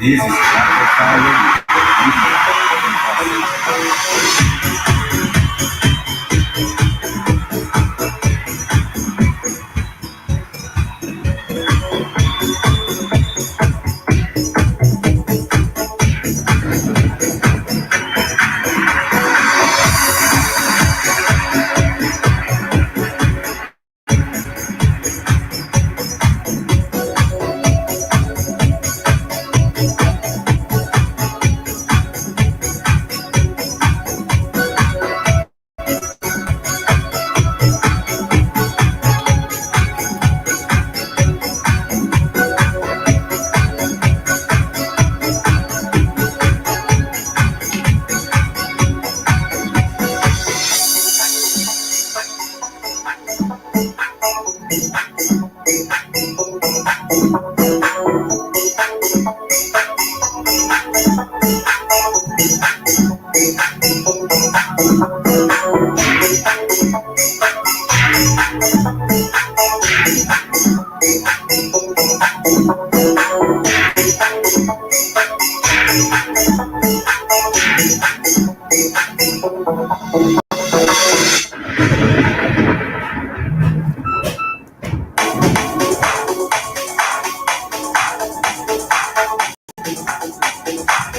This is Black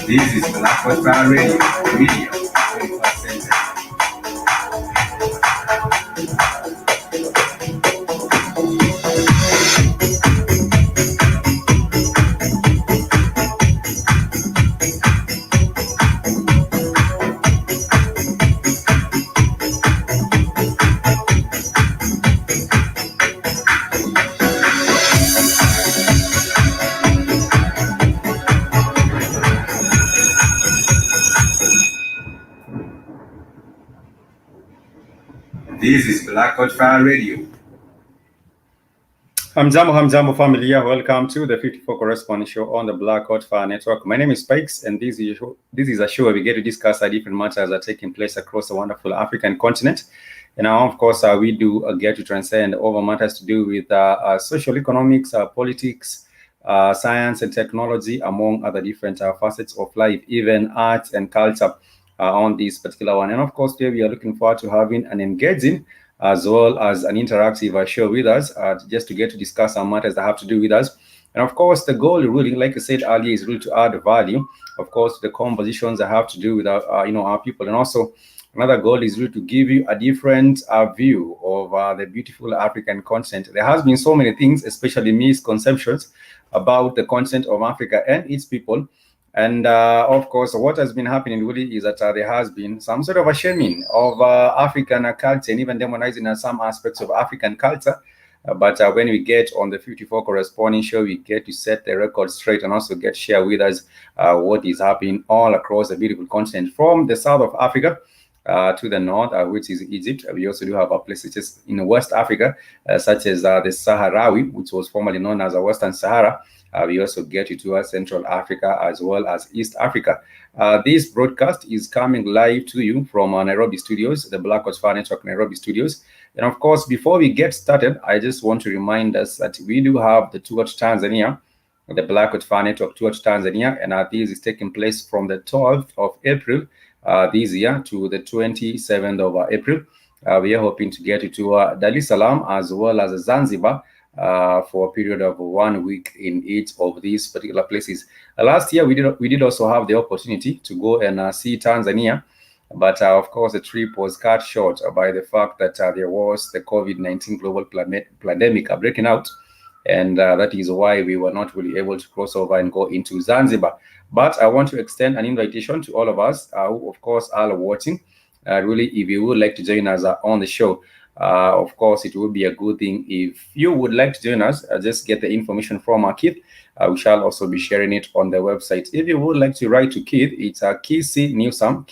This is Black Radio, Radio 21st century. This is Black Radio. Hamjambo familia, welcome to the 54 Correspondent Show on the Black Fire Network. My name is Spikes, and this is a show where we get to discuss different matters that are taking place across the wonderful African continent. And now, of course, we do get to transcend over matters to do with social economics, politics, science and technology, among other different facets of life, even arts and culture on this particular one. And of course, today we are looking forward to having an engaging as well as an interactive show with us, just to get to discuss some matters that have to do with us. And of course, the goal really, like I said earlier, is really to add value, of course, the conversations that have to do with our people. And also, another goal is really to give you a different view of the beautiful African continent. There has been so many things, especially misconceptions about the continent of Africa and its people. And of course, what has been happening really is that there has been some sort of a shaming of African culture and even demonizing some aspects of African culture. But when we get on the 54 Corresponding Show, we get to set the record straight and also get share with us what is happening all across the beautiful continent, from the south of Africa to the north, which is Egypt. We also do have places in West Africa, such as the Sahrawi, which was formerly known as the Western Sahara. We also get to Central Africa as well as East Africa. This broadcast is coming live to you from Nairobi studios, the Black Fire Network Nairobi studios. And of course, before we get started, I just want to remind us that we do have the tour to Tanzania, the Black Fire Network tour to Tanzania, and this is taking place from the 12th of April this year to the 27th of April. We are hoping to get to Dar es Salaam as well as Zanzibar for a period of 1 week in each of these particular places. Last year, we did also have the opportunity to go and see Tanzania, but of course, the trip was cut short by the fact that there was the COVID-19 global pandemic breaking out, and that is why we were not really able to cross over and go into Zanzibar. But I want to extend an invitation to all of us who, of course, are watching. Really, if you would like to join us on the show, of course, it would be a good thing if you would like to join us. Just get the information from Keith. We shall also be sharing it on the website. If you would like to write to Keith, it's kcnewsam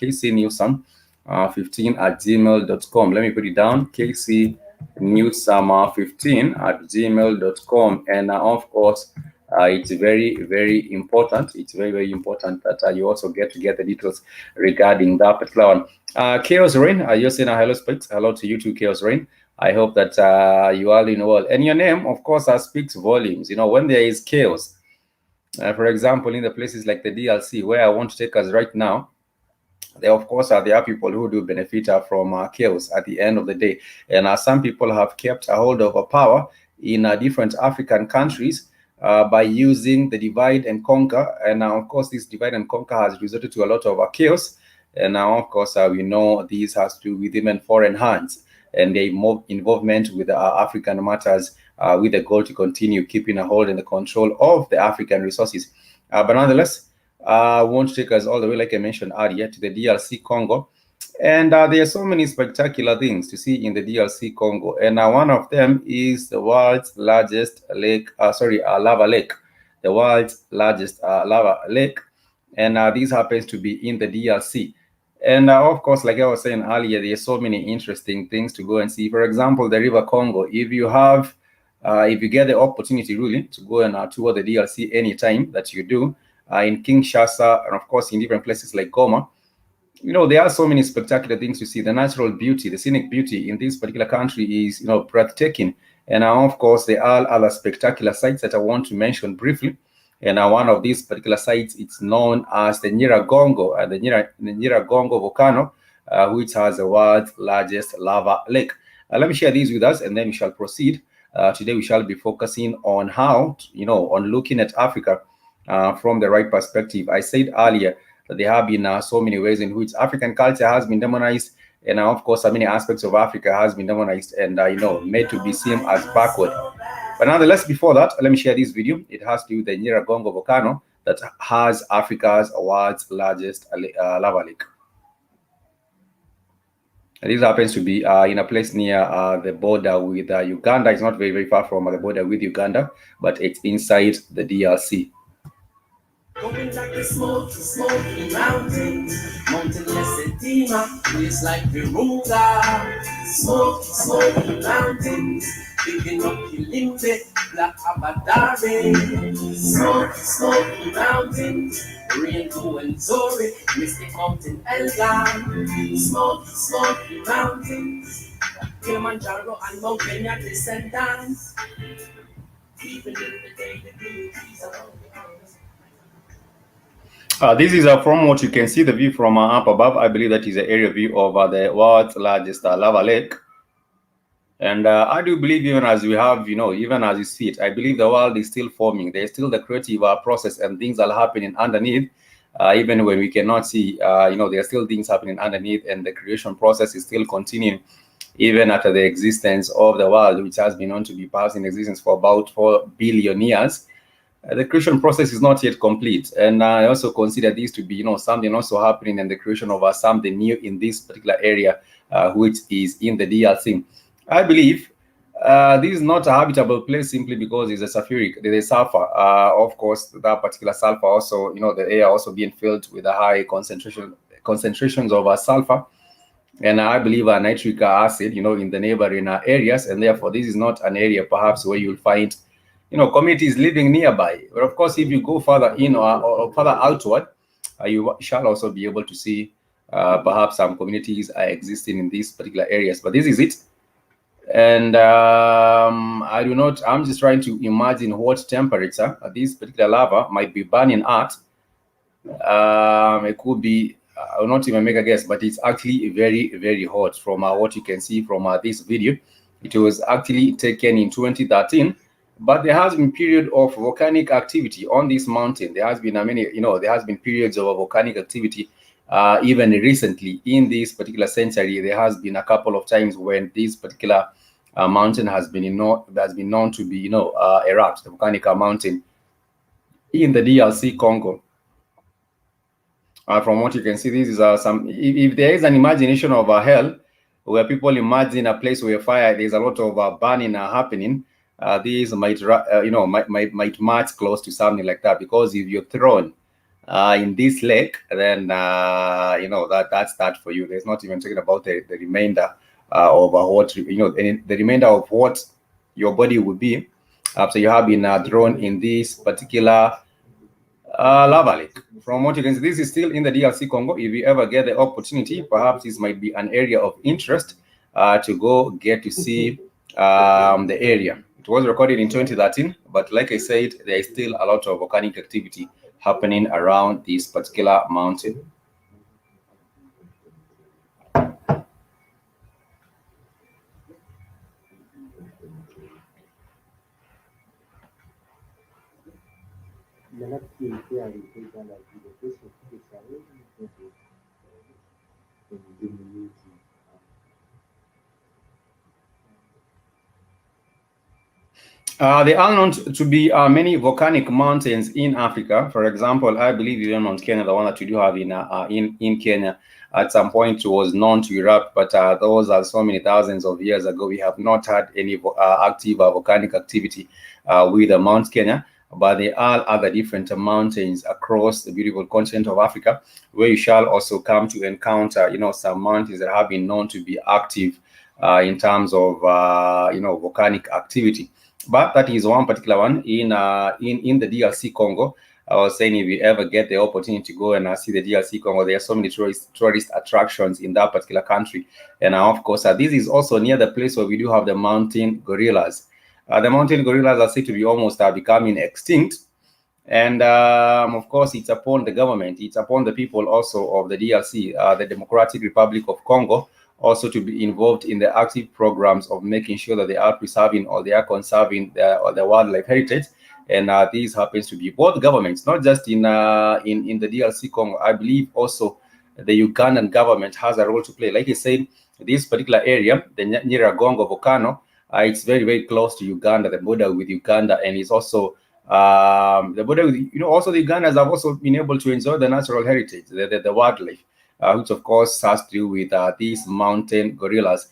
15 at gmail.com. Let me put it down, kcnewsam 15 at gmail.com. And of course, it's very, very important. It's very, very important that you also get the details regarding that particular one. Chaos Rain, you're saying hello, Speaks. Hello to you too, Chaos Rain. I hope that you are in well. And your name, of course, speaks volumes. You know, when there is chaos, For example, in the places like the DRC, where I want to take us right now, there of course are people who do benefit from chaos at the end of the day, and some people have kept a hold of power in different African countries by using the divide and conquer, and now of course this divide and conquer has resulted to a lot of chaos, and now of course we know this has to do with even foreign hands and their involvement with African matters with the goal to continue keeping a hold and the control of the African resources. But nonetheless, won't take us all the way, like I mentioned earlier, to the DRC Congo. And there are so many spectacular things to see in the DRC Congo. And one of them is the world's largest lava lake. The world's largest lava lake. And this happens to be in the DRC. And of course, like I was saying earlier, there are so many interesting things to go and see. For example, the River Congo. If you get the opportunity really to go and tour the DRC anytime that you do, in Kinshasa, and of course in different places like Goma, there are so many spectacular things to see. The natural beauty, the scenic beauty in this particular country is, breathtaking. And of course, there are other spectacular sites that I want to mention briefly. And one of these particular sites, it's known as the Nyiragongo, the Nyiragongo volcano, which has the world's largest lava lake. Let me share these with us, and then we shall proceed. Today, we shall be focusing on how, on looking at Africa from the right perspective. I said earlier that there have been so many ways in which African culture has been demonized, and of course, many aspects of Africa has been demonized and made to be seen as backward. But nonetheless, before that, let me share this video. It has to do with the Nyiragongo volcano that has Africa's world's largest lava lake. And this happens to be in a place near the border with Uganda. It's not very, very far from the border with Uganda, but it's inside the DRC. Going like the smoky mountains, mountainless edema, place like Virunga. Smoky mountains, picking up Kilimbe, Black Abadare. Smoky mountains, Rainbow and Zori, Mystic Mountain Elgan. Smoky mountains, Kilimanjaro and Mount Kenya descendants. Even in the day, the blue trees around the house. This is from what you can see, the view from up above. I believe that is the area view of the world's largest lava lake. And I do believe even as we have, even as you see it, I believe the world is still forming. There's still the creative process and things are happening underneath. Even when we cannot see, there are still things happening underneath, and the creation process is still continuing even after the existence of the world, which has been known to be past in existence for about 4 billion years. The creation process is not yet complete, and I also consider this to be, something also happening in the creation of something new in this particular area, which is in the DRC. I believe this is not a habitable place simply because it's a sulfuric. There is sulfur. Of course, that particular sulfur also, the air also being filled with a high concentrations of sulfur, and I believe a nitric acid, in the neighboring areas, and therefore this is not an area perhaps where you'll find communities living nearby. But of course, if you go further in or further outward, you shall also be able to see perhaps some communities are existing in these particular areas. But this is it. And I'm just trying to imagine what temperature this particular lava might be burning at. It could be, I will not even make a guess, but it's actually very, very hot from what you can see from this video. It was actually taken in 2013. But there has been period of volcanic activity on this mountain. There has been there has been periods of volcanic activity even recently in this particular century. There has been a couple of times when this particular mountain has been known to be erupt, the volcanic mountain in the DRC Congo. From what you can see, this is some. If there is an imagination of hell, where people imagine a place where fire, there's a lot of burning happening. These might match close to something like that, because if you're thrown in this lake, then that's that for you. There's not even talking about the remainder of what the remainder of what your body would be after you have been thrown in this particular lava lake. From what you can see, this is still in the DRC Congo. If you ever get the opportunity, perhaps this might be an area of interest to go get to see the area. It was recorded in 2013, but like I said, there is still a lot of volcanic activity happening around this particular mountain. There are known to be many volcanic mountains in Africa. For example, I believe even Mount Kenya, the one that we do have in Kenya, at some point was known to erupt, but those are so many thousands of years ago. We have not had any active volcanic activity with Mount Kenya. But there are other different mountains across the beautiful continent of Africa, where you shall also come to encounter, some mountains that have been known to be active in terms of, volcanic activity. But that is one particular one in the DRC Congo. I was saying, if you ever get the opportunity to go and see the DRC Congo, there are so many tourist attractions in that particular country. And of course, this is also near the place where we do have the mountain gorillas. The mountain gorillas are said to be almost becoming extinct. And of course, it's upon the government, it's upon the people also of the DRC, the Democratic Republic of Congo, also to be involved in the active programs of making sure that they are preserving or they are conserving the wildlife heritage. And this happens to be both governments, not just in the DRC Congo. I believe also the Ugandan government has a role to play. Like I said, this particular area, the Nyiragongo volcano, it's very, very close to Uganda, the border with Uganda, and it's also the border with, also the Ugandans have also been able to enjoy the natural heritage, the wildlife, which of course has to do with these mountain gorillas.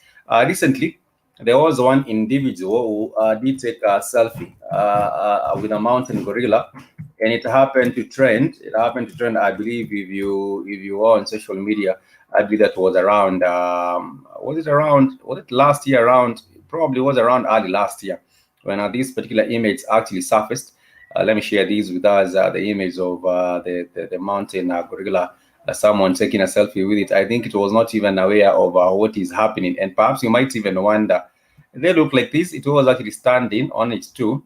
Recently, there was one individual who did take a selfie with a mountain gorilla, and it happened to trend. I believe, if you are on social media, I believe that was around. Was it last year? Probably was around early last year when this particular image actually surfaced. Let me share these with us. The image of the mountain gorilla. Someone taking a selfie with it. I think it was not even aware of what is happening, and perhaps you might even wonder. They look like this. It was actually standing on its two.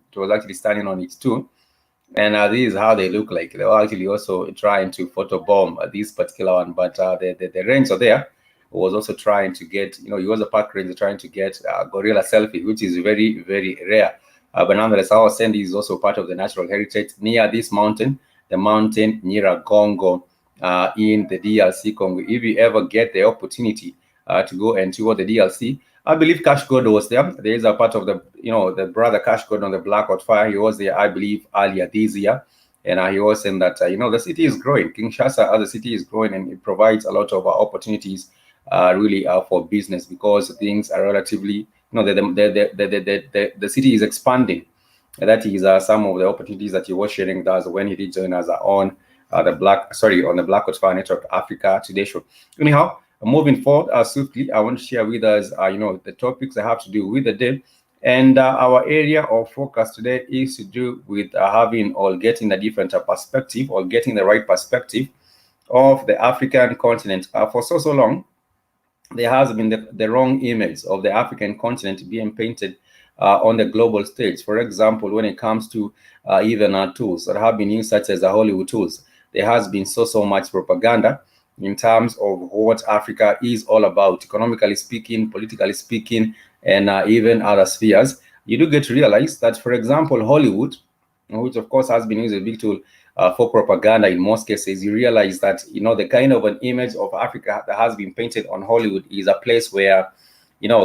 And this is how they look like. They were actually also trying to photobomb this particular one, but the ranger there was also trying to get, he was a park ranger trying to get a gorilla selfie, which is very, very rare. But nonetheless, I was saying this is also part of the natural heritage near this mountain, the mountain Nyiragongo in the DRC Congo. If you ever get the opportunity to go and tour the DRC, I believe Cash God was there. There is a part of the brother Cash God on the Black Hot Fire. He was there, I believe, earlier this year. And he was saying that, the city is growing. Kinshasa, as a city, is growing, and it provides a lot of opportunities really for business, because things are relatively, the city is expanding. And that is some of the opportunities that he was sharing with us when he did join us on the Black Hot Fire Network Africa Today show. Anyhow, moving forward swiftly, I want to share with us, the topics that have to do with the day. And our area of focus today is to do with having or getting a different perspective, or getting the right perspective of the African continent. For so long, there has been the wrong image of the African continent being painted on the global stage. For example, when it comes to even tools that have been used, such as the Hollywood tools, there has been so much propaganda in terms of what Africa is all about, economically speaking, politically speaking, and even other spheres. You do get to realize that, for example, Hollywood, which of course has been used as a big tool for propaganda in most cases, you realize that, the kind of an image of Africa that has been painted on Hollywood is a place where,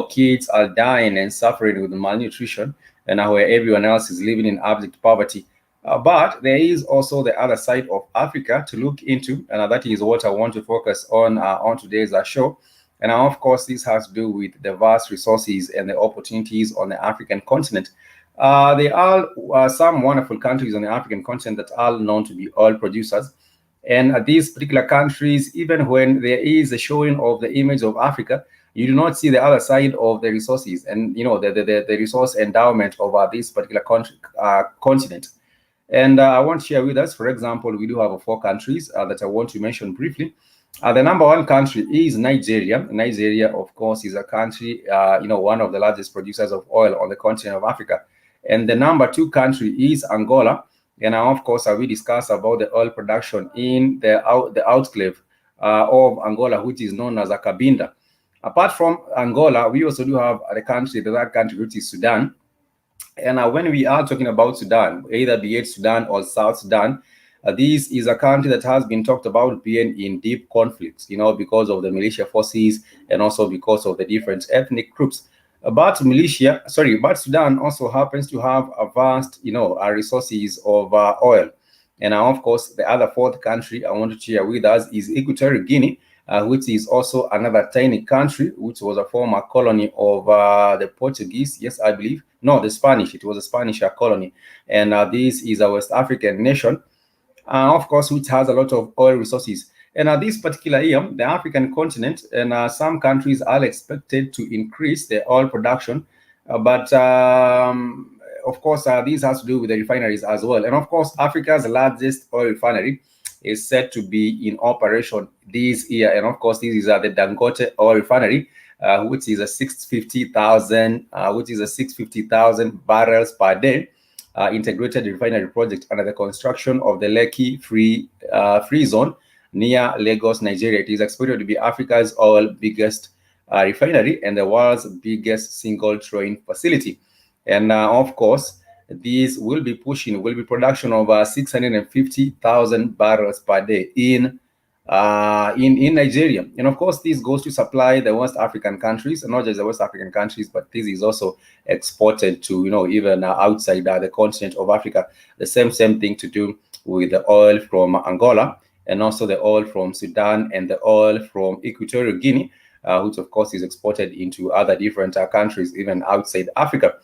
kids are dying and suffering with malnutrition, and where everyone else is living in abject poverty. But there is also the other side of Africa to look into, and that is what I want to focus on today's show. And of course, this has to do with the vast resources and the opportunities on the African continent. There are some wonderful countries on the African continent that are known to be oil producers. And these particular countries, even when there is a showing of the image of Africa, you do not see the other side of the resources and, the resource endowment of this particular continent. And I want to share with us, for example, we do have 4 countries that I want to mention briefly. The number 1 country is Nigeria. Nigeria, of course, is a country, one of the largest producers of oil on the continent of Africa. And the number 2 country is Angola. And of course, we discuss about the oil production in the outclave of Angola, which is known as a Cabinda. Apart from Angola, we also do have the third country, which is Sudan. And when we are talking about Sudan, either be it Sudan or South Sudan, this is a country that has been talked about being in deep conflicts, because of the militia forces and also because of the different ethnic groups. But Sudan also happens to have a vast, resources of oil. And of course, the other 4th country I want to share with us is Equatorial Guinea, which is also another tiny country, which was a former colony of the Portuguese. Yes, I believe. No, the Spanish. It was a Spanish colony. And this is a West African nation, of course, which has a lot of oil resources. And this particular year, the African continent and some countries are expected to increase their oil production. But of course, this has to do with the refineries as well. And of course, Africa's largest oil refinery is said to be in operation this year. And of course, this is the Dangote oil refinery, which is a 650,000 barrels per day integrated refinery project under the construction of the Lekki Free Zone near Lagos, Nigeria. It is expected to be Africa's biggest refinery and the world's biggest single train facility. And of course, these will be production of 650,000 barrels per day in Nigeria. And of course, this goes to supply the West African countries, and not just the West African countries, but this is also exported to, even outside the continent of Africa. The same thing to do with the oil from Angola, and also the oil from Sudan and the oil from Equatorial Guinea, which of course is exported into other different countries, even outside Africa.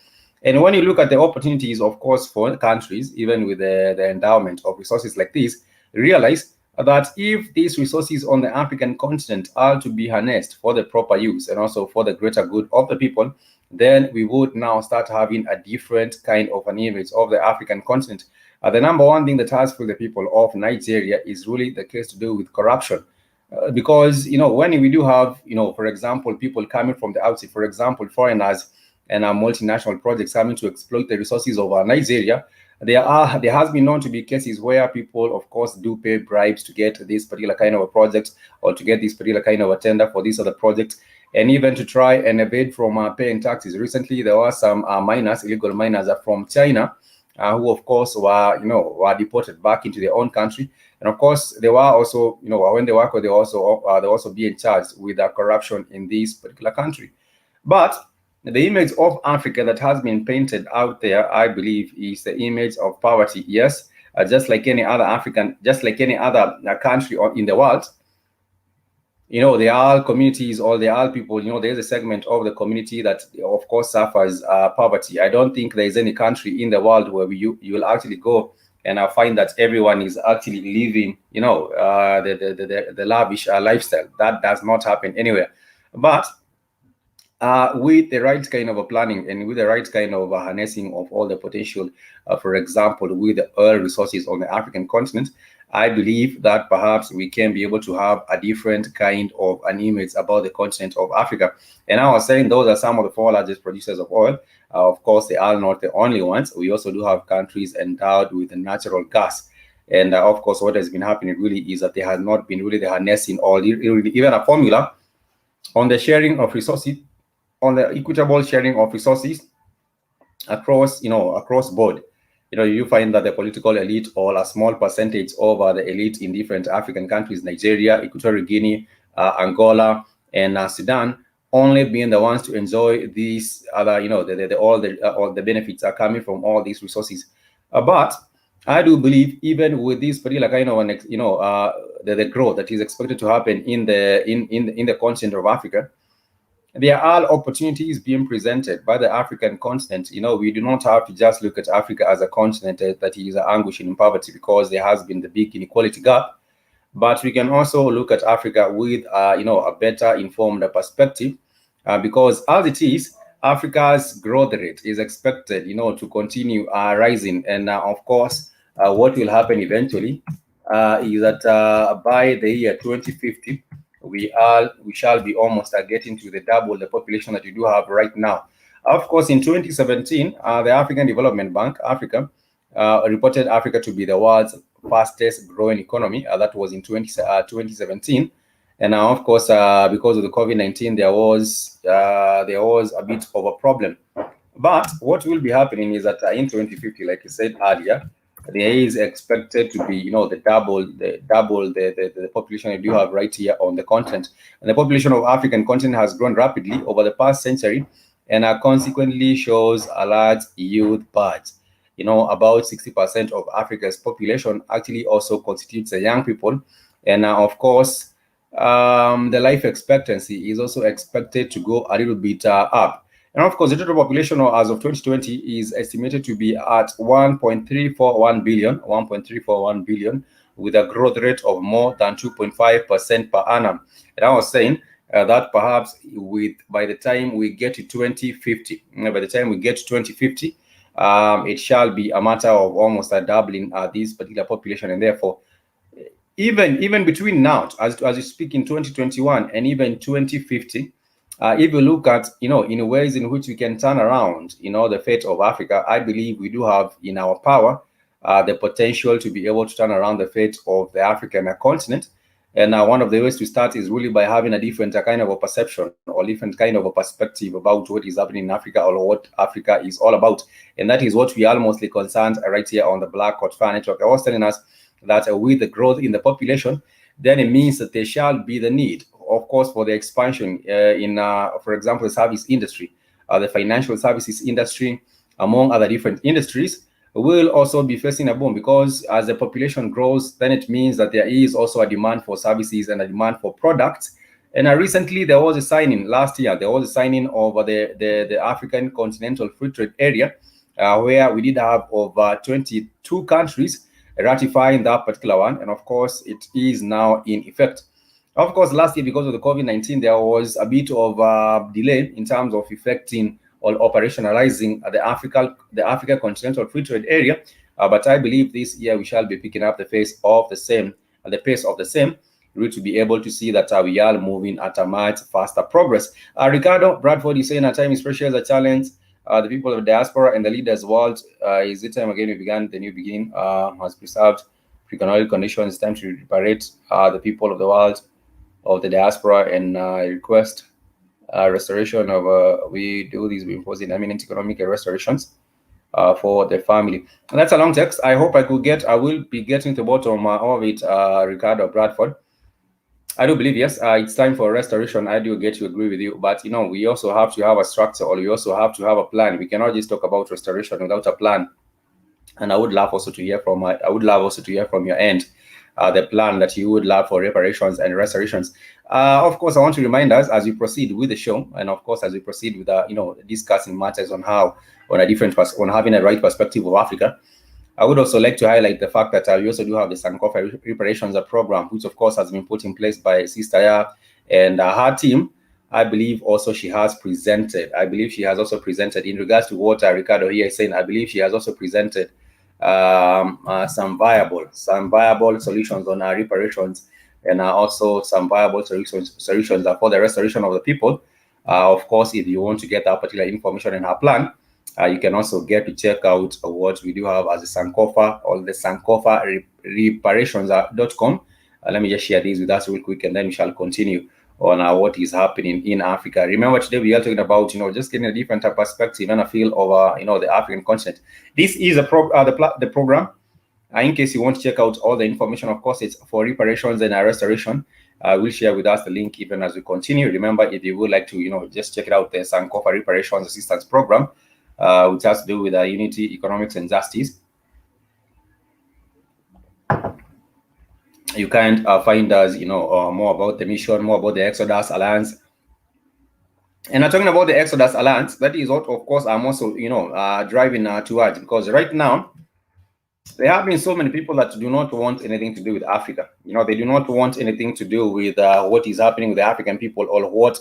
And when you look at the opportunities, of course, for countries, even with the endowment of resources like this, realize that if these resources on the African continent are to be harnessed for the proper use and also for the greater good of the people, then we would now start having a different kind of an image of the African continent. The number one thing that has for the people of Nigeria is really the case to do with corruption. Because, when we do have, for example, people coming from the outside, for example, foreigners and multinational projects coming to exploit the resources of Nigeria, there has been known to be cases where people, of course, do pay bribes to get this particular kind of a project or to get this particular kind of a tender for this other project, and even to try and evade from paying taxes. Recently, there were some illegal miners from China, who, of course, were deported back into their own country. And of course, they were also, when they were also being charged with corruption in this particular country. But the image of Africa that has been painted out there, I believe, is the image of poverty. Yes, just like any other country in the world, there are communities or there are people, there's a segment of the community that, of course, suffers poverty. I don't think there is any country in the world where you will actually go and find that everyone is actually living, the lavish lifestyle. That does not happen anywhere. But with the right kind of a planning and with the right kind of harnessing of all the potential, for example, with the oil resources on the African continent, I believe that perhaps we can be able to have a different kind of an image about the continent of Africa. And I was saying those are some of the 4 largest producers of oil. Of course, they are not the only ones. We also do have countries endowed with natural gas. And of course, what has been happening really is that there has not been really the harnessing or even a formula on the sharing of resources, on the equitable sharing of resources across board. You find that the political elite, or a small percentage of the elite in different African countries, Nigeria, Equatorial Guinea, Angola, and Sudan, only being the ones to enjoy these other, all the benefits are coming from all these resources. But I do believe, even with this particular kind of the growth that is expected to happen in the continent of Africa, there are opportunities being presented by the African continent. We do not have to just look at Africa as a continent that is anguishing in poverty, because there has been the big inequality gap. But we can also look at Africa with, a better informed perspective, because as it is, Africa's growth rate is expected, to continue rising. And of course, what will happen eventually is that by the year 2050, we shall be almost getting to the double the population that we do have right now. Of course, in 2017, the African Development Bank, Africa, reported Africa to be the world's fastest growing economy. That was in 2017. And now, of course, because of the COVID-19, there was a bit of a problem. But what will be happening is that in 2050, like you said earlier, there is expected to be, the population that you have right here on the continent. And the population of African continent has grown rapidly over the past century, and consequently shows a large youth birth. About 60% of Africa's population actually also constitutes the young people. And of course, the life expectancy is also expected to go a little bit up. And of course, the total population as of 2020 is estimated to be at 1.341 billion, with a growth rate of more than 2.5% per annum. And I was saying that perhaps by the time we get to 2050, it shall be a matter of almost a doubling this particular population. And therefore, even between now, as you speak, in 2021 and even 2050, if you look at, in ways in which we can turn around, the fate of Africa, I believe we do have in our power the potential to be able to turn around the fate of the African continent. And one of the ways to start is really by having a different kind of a perception or different kind of a perspective about what is happening in Africa or what Africa is all about. And that is what we are mostly concerned right here on the Black Hot Fire Network. I was telling us that with the growth in the population, then it means that there shall be the need, of course, for the expansion in, for example, the service industry, the financial services industry, among other different industries, will also be facing a boom, because as the population grows, then it means that there is also a demand for services and a demand for products. And recently, there was a signing last year. There was a signing of the African Continental Free Trade Area, where we did have over 22 countries ratifying that particular one. And of course, it is now in effect. Of course, last year, because of the COVID-19, there was a bit of delay in terms of effecting or operationalizing the Africa Continental Free Trade Area. But I believe this year we shall be picking up the pace of the same, really to be able to see that we are moving at a much faster progress. Ricardo Bradford is saying, "Our time is precious, a challenge. The people of the diaspora and the leaders' world is the time again we began the new beginning has preserved pre-economic conditions. Time to reparate the people of the world, of the diaspora, and request restoration of we do these, we impose imminent economic restorations for the family." And that's a long text. I hope I will be getting to the bottom of it, Ricardo Bradford. I do believe, yes, it's time for restoration. I do get to agree with you, but we also have to have a structure, or we also have to have a plan. We cannot just talk about restoration without a plan. And I would love also to hear from your end the plan that you would love for reparations and restorations. Of course, I want to remind us as we proceed with the show, and of course as we proceed with discussing matters on having a right perspective of Africa. I would also like to highlight the fact that we also do have the Sankofa reparations program, which of course has been put in place by Sister Ya and her team. I believe also she has also presented in regards to what Ricardo here is saying. I believe she has also presented some viable solutions on reparations, and also some viable solutions for the restoration of the people. Of course, if you want to get that particular information in her plan, you can also get to check out what we do have as the Sankofa, or the Sankofa reparations.com. Let me just share these with us real quick, and then we shall continue on what is happening in Africa. Remember, today we are talking about just getting a different perspective and a feel of the African continent. This is the program. In case you want to check out all the information, of course, it's for reparations and restoration. We'll share with us the link even as we continue. Remember, if you would like to just check it out, the Sankofa Reparations Assistance Program, which has to do with unity, economics, and justice. You can find us, more about the mission, more about the Exodus Alliance. And talking about the Exodus Alliance, that is what, of course, I'm also, driving towards, because right now, there have been so many people that do not want anything to do with Africa. They do not want anything to do with what is happening with the African people, or what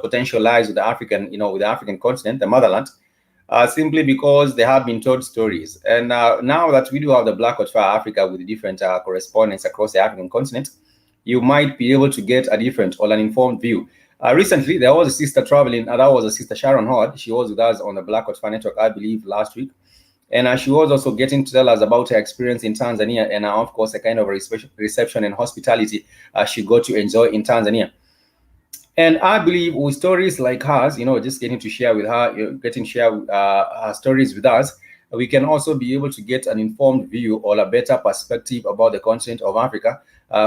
potential lies with the African, with the African continent, the motherland. Simply because they have been told stories. And now that we do have the Black Hot Fire Africa with different correspondents across the African continent, you might be able to get a different or an informed view. Recently, there was a sister traveling. That was a sister Sharon Hord. She was with us on the Black Hot Fan Network, I believe, last week. And she was also getting to tell us about her experience in Tanzania and, of course, a kind of reception and hospitality she got to enjoy in Tanzania. And I believe with stories like hers, just getting to share with her, getting to share her stories with us, we can also be able to get an informed view or a better perspective about the continent of Africa,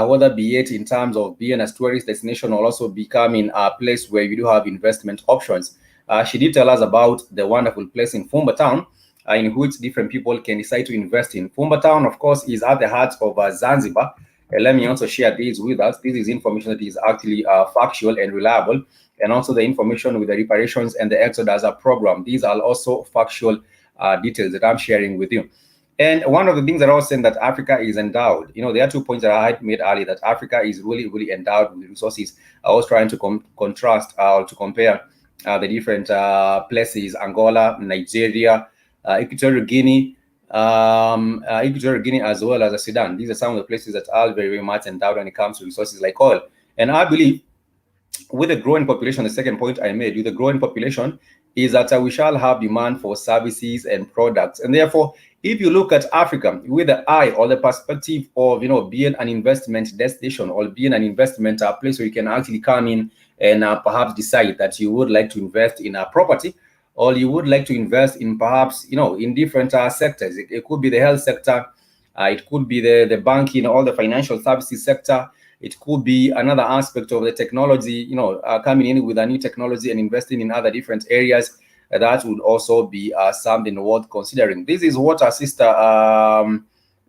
whether be it in terms of being a tourist destination or also becoming a place where you do have investment options. She did tell us about the wonderful place in Fumba Town, in which different people can decide to invest in. Fumba Town, of course, is at the heart of Zanzibar. Let me also share this with us. This is information that is actually factual and reliable, and also the information with the reparations and the Exodus program. These are also factual details that I'm sharing with you. And one of the things that I was saying that Africa is endowed, there are 2 points that I had made earlier, that Africa is really, really endowed with resources. I was trying to contrast or to compare the different places, Angola, Nigeria, Equatorial Guinea, as well as Sudan. These are some of the places that are very, very much endowed when it comes to resources like oil. And I believe with the growing population, the second point I made, with the growing population, is that we shall have demand for services and products. And therefore, if you look at Africa with the eye or the perspective of, being an investment destination or being an investment place where you can actually come in and perhaps decide that you would like to invest in a property, or you would like to invest in perhaps, in different sectors. It could be the health sector, it could be the banking or the financial services sector. It could be another aspect of the technology, coming in with a new technology and investing in other different areas. That would also be something worth considering. This is what our sister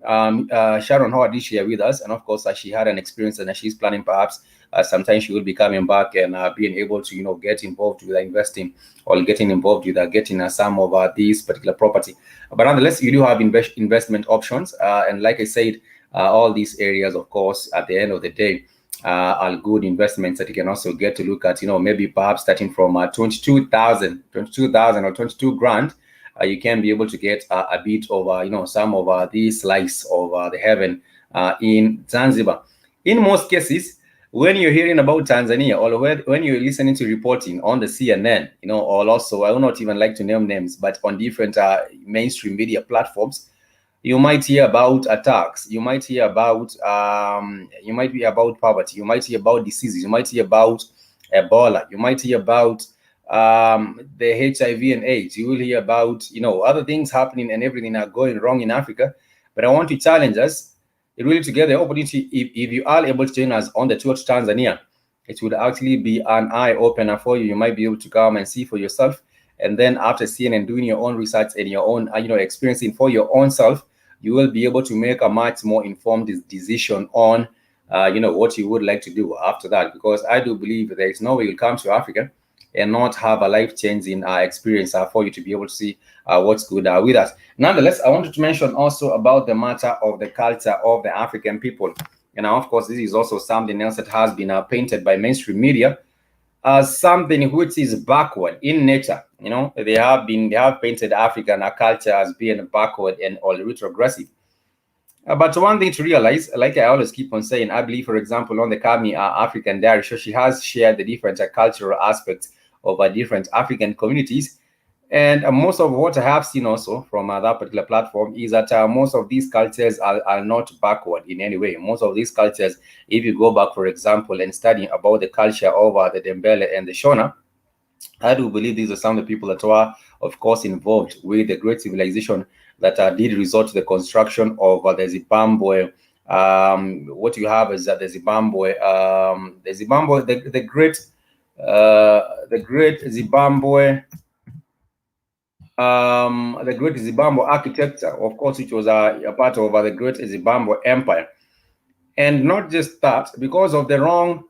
Sharon Howard did share with us. And of course, she had an experience and she's planning perhaps sometimes she will be coming back and being able to, get involved with investing or getting involved with getting some of these particular property. But nonetheless, you do have investment options. And like I said, all these areas, of course, at the end of the day, are good investments that you can also get to look at, maybe perhaps starting from 22,000 or 22 grand, you can be able to get a bit of, some of these slice of the heaven in Zanzibar. In most cases, when you're hearing about Tanzania or when you're listening to reporting on the CNN, or also, I will not even like to name names, but on different mainstream media platforms, you might hear about attacks. You might hear about poverty. You might hear about diseases. You might hear about Ebola. You might hear about the HIV and AIDS. You will hear about other things happening and everything are going wrong in Africa. But I want to challenge us really to get the opportunity. If you are able to join us on the tour to Tanzania, it would actually be an eye opener for you. You might be able to come and see for yourself. And then after seeing and doing your own research and your own, experiencing for your own self, you will be able to make a much more informed decision on, what you would like to do after that. Because I do believe there is no way you'll come to Africa and not have a life-changing experience for you to be able to see what's good with us. Nonetheless, I wanted to mention also about the matter of the culture of the African people. And of course, this is also something else that has been painted by mainstream media as something which is backward in nature. They have painted African culture as being backward and all retrogressive. But one thing to realize, like I always keep on saying, I believe, for example, on the Kami African Diary Show, she has shared the different cultural aspects of different African communities. And most of what I have seen also from that particular platform is that most of these cultures are not backward in any way. Most of these cultures, if you go back, for example, and study about the culture of the Dembele and the Shona, I do believe these are some of the people that were, of course, involved with the great civilization that did resort to the construction of the Zimbabwe. What you have is that the Zimbabwe, the great Zimbabwe. The great Zimbabwe architecture, of course, which was a part of the great Zimbabwe empire. And not just that, because of the wrong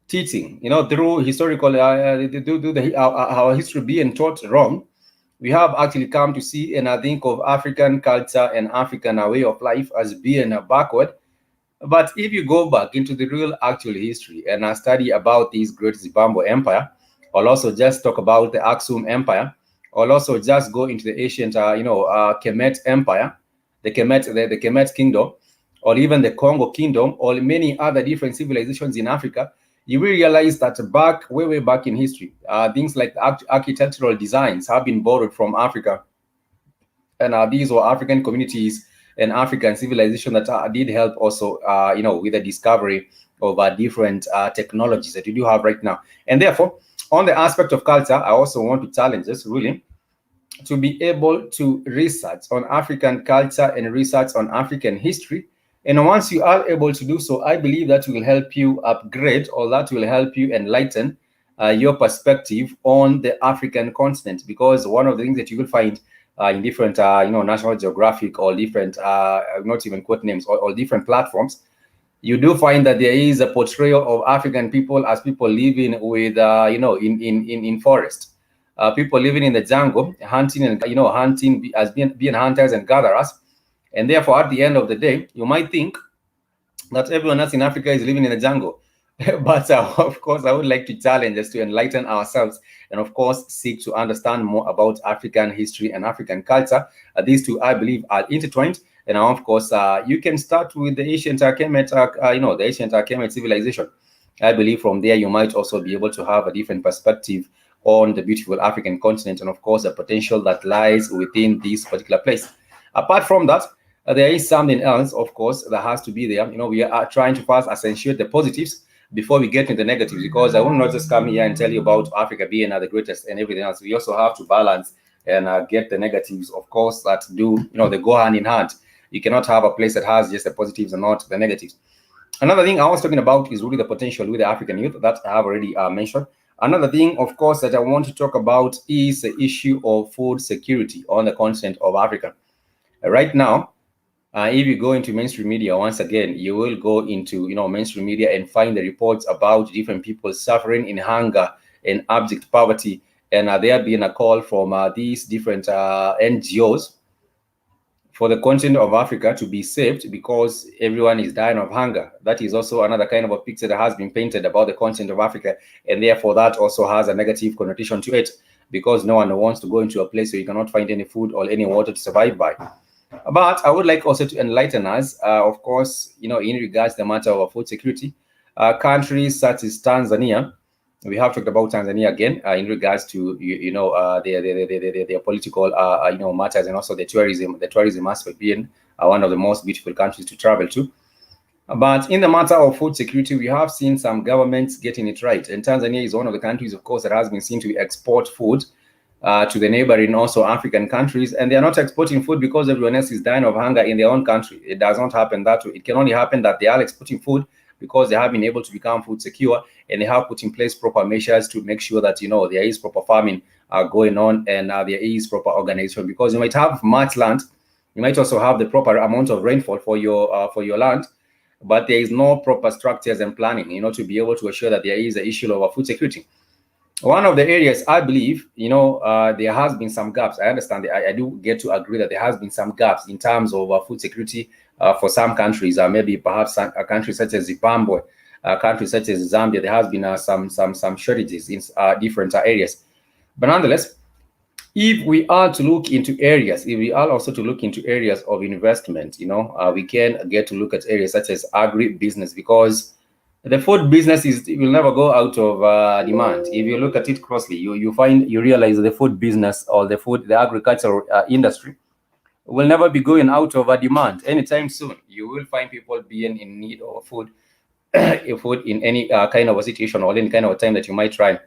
teaching, through historical, our history being taught wrong, we have actually come to see and think of African culture and African way of life as being backward. But if you go back into the real actual history and study about this great Zimbabwe empire, or also just talk about the Aksum empire, or also just go into the ancient, Kemet empire, the Kemet kingdom, or even the Congo kingdom, or many other different civilizations in Africa, you will realize that way back in history, things like architectural designs have been borrowed from Africa, and these were African communities and African civilization that did help also, with the discovery of different technologies that we do have right now. And therefore, on the aspect of culture, I also want to challenge us really to be able to research on African culture and research on African history. And once you are able to do so, I believe that will help you upgrade, or that will help you enlighten your perspective on the African continent. Because one of the things that you will find in different, National Geographic, or different, not even quote names, or different platforms, you do find that there is a portrayal of African people as people living with, in forest, people living in the jungle, hunting and hunting as being hunters and gatherers, and therefore at the end of the day, you might think that everyone else in Africa is living in the jungle. But of course, I would like to challenge us to enlighten ourselves and, of course, seek to understand more about African history and African culture. These two, I believe, are intertwined. And of course, you can start with the ancient Kemet, the ancient Kemet civilization. I believe from there you might also be able to have a different perspective on the beautiful African continent, and of course the potential that lies within this particular place. Apart from that, there is something else, of course, that has to be there. We are trying to first accentuate the positives before we get into the negatives, because I will not just come here and tell you about Africa being the greatest and everything else. We also have to balance and get the negatives, of course, that they go hand in hand. You cannot have a place that has just the positives and not the negatives. Another thing I was talking about is really the potential with the African youth that I have already mentioned. Another thing, of course, that I want to talk about is the issue of food security on the continent of Africa. Right now, if you go into mainstream media, once again, you will go into mainstream media and find the reports about different people suffering in hunger and abject poverty, and there being a call from these different NGOs for the continent of Africa to be saved because everyone is dying of hunger. That is also another kind of a picture that has been painted about the continent of Africa, and therefore that also has a negative connotation to it, because no one wants to go into a place where you cannot find any food or any water to survive by. But I would like also to enlighten us, of course, in regards to the matter of food security. Countries such as Tanzania, we have talked about Tanzania again in regards to their political matters, and also the tourism aspect being one of the most beautiful countries to travel to. But in the matter of food security, we have seen some governments getting it right, and Tanzania is one of the countries, of course, that has been seen to export food to the neighboring also African countries, and they are not exporting food because everyone else is dying of hunger in their own country. It does not happen that way. It can only happen that they are exporting food because they have been able to become food secure, and they have put in place proper measures to make sure that there is proper farming going on, and there is proper organization. Because you might have much land, you might also have the proper amount of rainfall for your land, but there is no proper structures and planning, to be able to assure that there is an issue of food security. One of the areas I believe, there has been some gaps. I understand. I do get to agree that there has been some gaps in terms of food security for some countries. Maybe perhaps a country such as Zimbabwe, a country such as Zambia, there has been some shortages in different areas. But nonetheless, if we are to look into areas, if we are also to look into areas of investment, we can get to look at areas such as agri-business, because the food business will never go out of demand. If you look at it closely, you realize the food business, or the agricultural industry will never be going out of demand anytime soon. You will find people being in need of food, food in any kind of a situation or any kind of a time that you might try,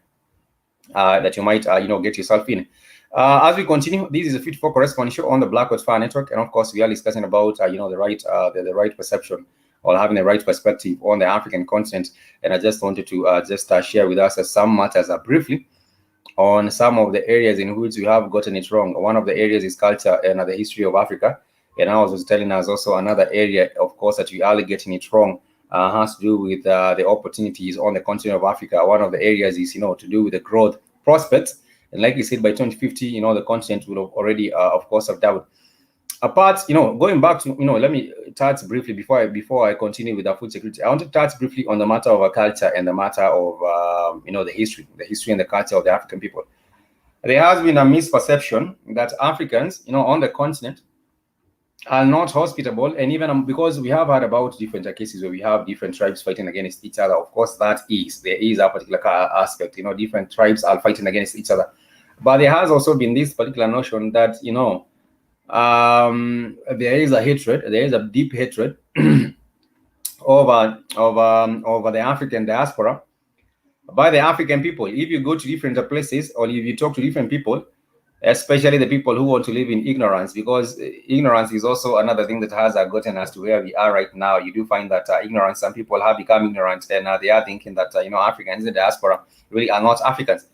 get yourself in. As we continue, this is a Fit for Correspondent show on the Black Watch Fire Network, and of course, we are discussing about the right perception, or having the right perspective on the African continent. And I just wanted to share with us some matters briefly on some of the areas in which we have gotten it wrong. One of the areas is culture and the history of Africa. And I was telling us also another area, of course, that we are getting it wrong has to do with the opportunities on the continent of Africa. One of the areas is, to do with the growth prospects. And like you said, by 2050, the continent will have already, of course, have doubled. Apart, going back to, let me touch briefly before I continue with the food security. I want to touch briefly on the matter of culture and the matter of, the history and the culture of the African people. There has been a misperception that Africans, on the continent, are not hospitable, and even because we have heard about different cases where we have different tribes fighting against each other. Of course, there is a particular aspect, different tribes are fighting against each other, but there has also been this particular notion that there is a hatred, there is a deep hatred over the African diaspora by the African people. If you go to different places or if you talk to different people, especially the people who want to live in ignorance, because ignorance is also another thing that has gotten us to where we are right now. You do find that ignorance, some people have become ignorant, and they are thinking that Africans in the diaspora really are not Africans.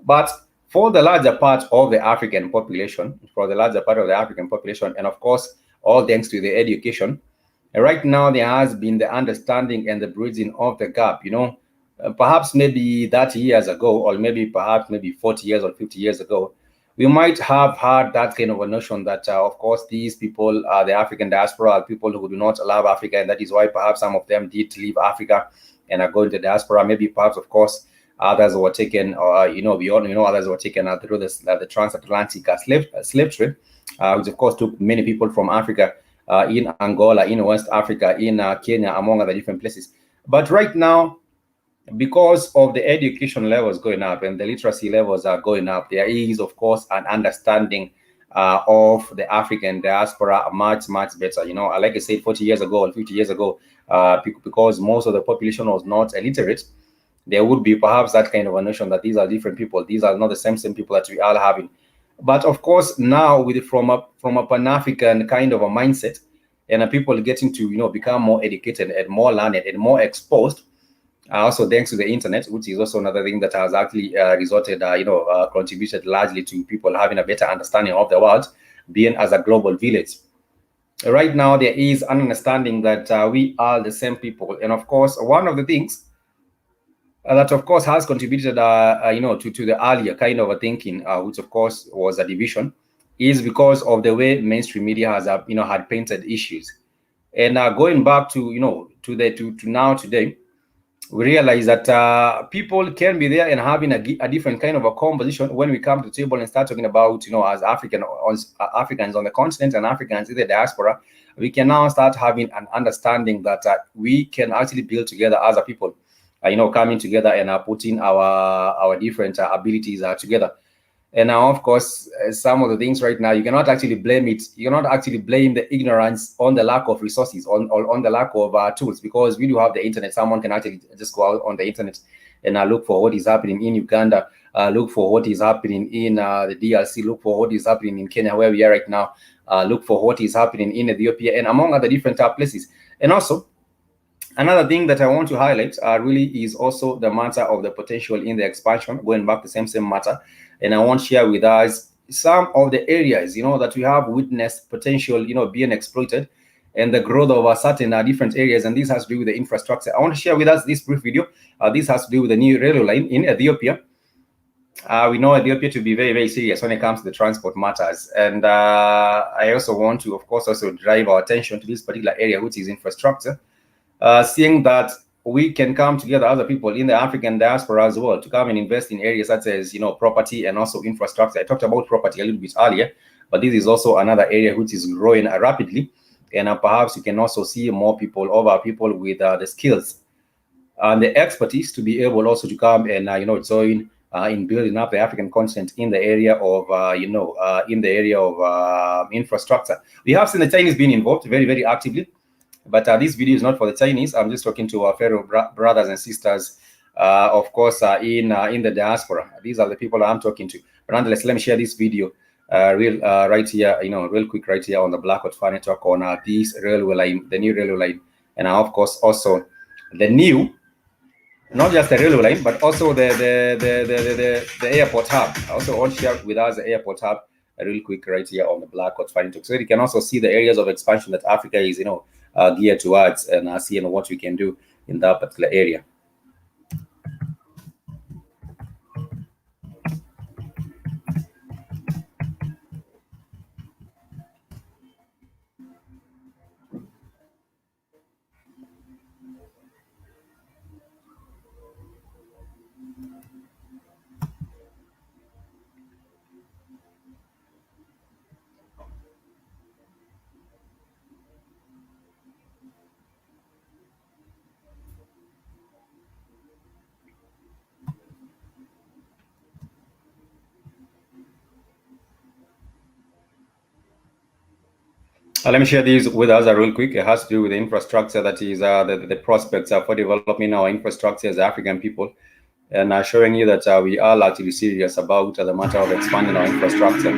But for the larger part of the African population, and of course, all thanks to the education, right now there has been the understanding and the bridging of the gap. Perhaps maybe 30 years ago, or perhaps 40 years or 50 years ago, we might have had that kind of a notion that, of course, these people are the African diaspora, are people who do not love Africa, and that is why perhaps some of them did leave Africa and are going to diaspora. Maybe perhaps, of course, others were taken, we all others were taken through the transatlantic slave trade, which of course took many people from Africa, in Angola, in West Africa, in Kenya, among other different places. But right now, because of the education levels going up and the literacy levels are going up, there is, of course, an understanding of the African diaspora much, much better. Like I said, 40 years ago or 50 years ago, because most of the population was not illiterate, there would be perhaps that kind of a notion that these are different people. These are not the same people that we are having. But of course, now from a Pan-African kind of a mindset, and people getting to become more educated and more learned and more exposed, also thanks to the internet, which is also another thing that has actually contributed largely to people having a better understanding of the world, being as a global village. Right now, there is an understanding that we are the same people, and of course, one of the things that of course has contributed to the earlier kind of a thinking, which of course was a division, is because of the way mainstream media has had painted issues. And going back to now today, we realize that people can be there and having a different kind of a conversation when we come to the table and start talking about, as Africans on the continent and Africans in the diaspora. We can now start having an understanding that we can actually build together as a people, coming together and putting our different abilities together. And now, of course, some of the things right now, you cannot actually blame it. You cannot actually blame the ignorance on the lack of resources, on the lack of tools, because we do have the internet. Someone can actually just go out on the internet and look for what is happening in Uganda, look for what is happening in the DRC, look for what is happening in Kenya, where we are right now, look for what is happening in Ethiopia, and among other different places. And also, another thing that I want to highlight really is also the matter of the potential in the expansion, going back to the same matter. And I want to share with us some of the areas, that we have witnessed potential, being exploited, and the growth of certain different areas. And this has to do with the infrastructure. I want to share with us this brief video. This has to do with the new railway line in Ethiopia. We know Ethiopia to be very, very serious when it comes to the transport matters. And I also want to, of course, also drive our attention to this particular area, which is infrastructure. Seeing that we can come together as a people in the African diaspora as well to come and invest in areas such as property and also infrastructure. I talked about property a little bit earlier, but this is also another area which is growing rapidly, and perhaps you can also see more people with the skills and the expertise to be able also to come and join in building up the African continent in the area of infrastructure. We have seen the Chinese being involved very, very actively. But this video is not for the Chinese. I'm just talking to our fellow brothers and sisters, of course, in the diaspora. These are the people I'm talking to. But nonetheless, let me share this video right here, real quick right here on the Black Fire Network on this railway line, the new railway line, and of course also the new, not just the railway line, but also the airport hub. I also want to share with us the airport hub real quick right here on the Black Fire Network, so you can also see the areas of expansion that Africa is, geared towards, and seeing what we can do in that particular area. Let me share these with us real quick. It has to do with the infrastructure, that is the prospects for developing our infrastructure as African people, and showing you that we are actually serious about the matter of expanding our infrastructure.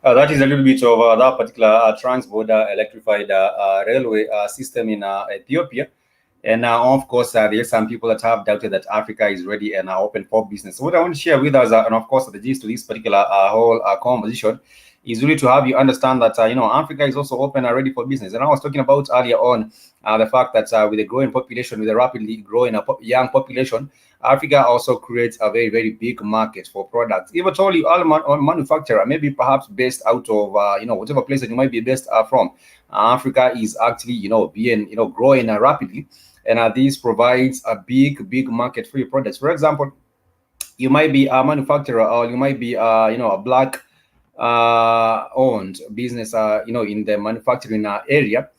That is a little bit of that particular trans-border electrified railway system in Ethiopia. And of course, there are some people that have doubted that Africa is ready and open for business. So what I want to share with us, and of course, the gist to this particular whole conversation is really to have you understand that, Africa is also open and ready for business. And I was talking about earlier on the fact that with a growing population, with a rapidly growing young population, Africa also creates a very, very big market for products. If at all you are a manufacturer, maybe perhaps based out of, whatever place that you might be based from, Africa is actually, being, growing rapidly. And this provides a big, big market for your products. For example, you might be a manufacturer, or you might be, a black owned business, in the manufacturing area.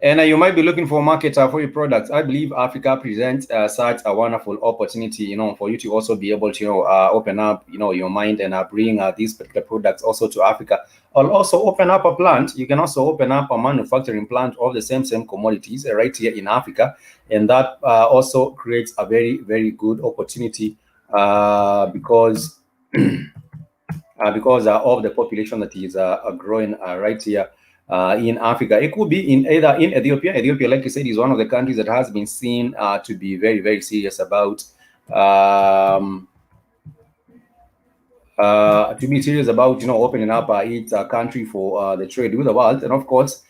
And you might be looking for a market for your products. I believe Africa presents such a wonderful opportunity, for you to also be able to, open up, your mind and bring these particular products also to Africa. Or also open up a plant. You can also open up a manufacturing plant of the same commodities right here in Africa, and that also creates a very, very good opportunity because of the population that is growing right here in Africa. It could be in either in Ethiopia. Ethiopia, like you said, is one of the countries that has been seen to be very, very serious about opening up its country for the trade with the world. And of course,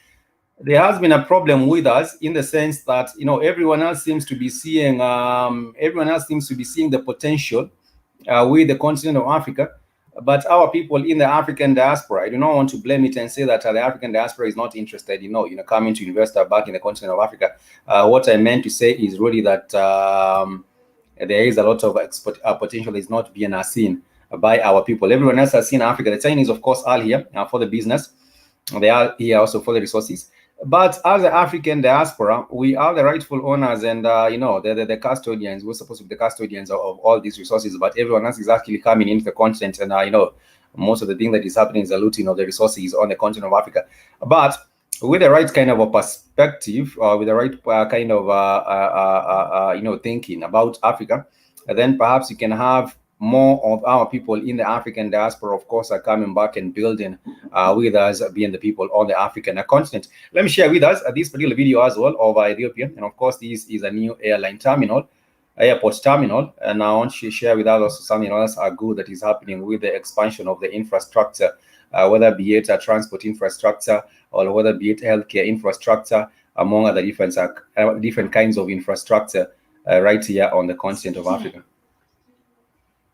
there has been a problem with us in the sense that everyone else seems to be seeing the potential with the continent of Africa. But our people in the African diaspora, I do not want to blame it and say that the African diaspora is not interested, coming to invest back in the continent of Africa. What I meant to say is really that there is a lot of potential that is not being seen by our people. Everyone else has seen Africa. The Chinese, of course, are here for the business. They are here also for the resources. But as the African diaspora, we are the rightful owners and, the custodians. We're supposed to be the custodians of all these resources, but everyone else is actually coming into the continent. And, most of the thing that is happening is the looting of the resources on the continent of Africa. But with the right kind of a perspective, with the right kind of, thinking about Africa, then perhaps you can have more of our people in the African diaspora, of course, are coming back and building with us, being the people on the African continent. Let me share with us this particular video as well of Ethiopia. And of course, this is a new airport terminal. And I want to share with us also something else good that is happening with the expansion of the infrastructure whether be it transport infrastructure or whether be it healthcare infrastructure, among other different kinds of infrastructure right here on the continent of Africa.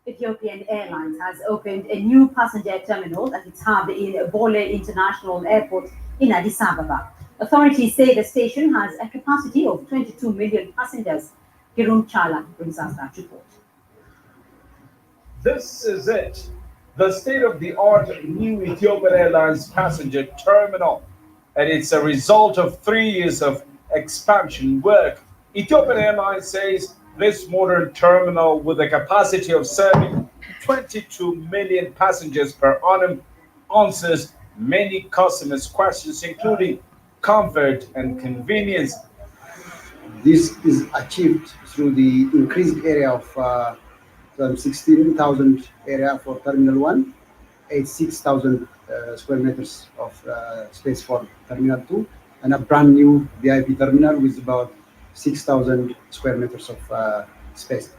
Ethiopian Airlines has opened a new passenger terminal at its hub in Bole International Airport in Addis Ababa. Authorities say the station has a capacity of 22 million passengers. Kirun Chala brings us that report. This is it, the state-of-the-art new Ethiopian Airlines passenger terminal. And it's a result of 3 years of expansion work. Ethiopian Airlines says this modern terminal with a capacity of serving 22 million passengers per annum answers many customers' questions, including comfort and convenience. This is achieved through the increased area of some 16,000 area for Terminal 1, 86,000 square meters of space for Terminal 2, and a brand new VIP terminal with about 6,000 square meters of space.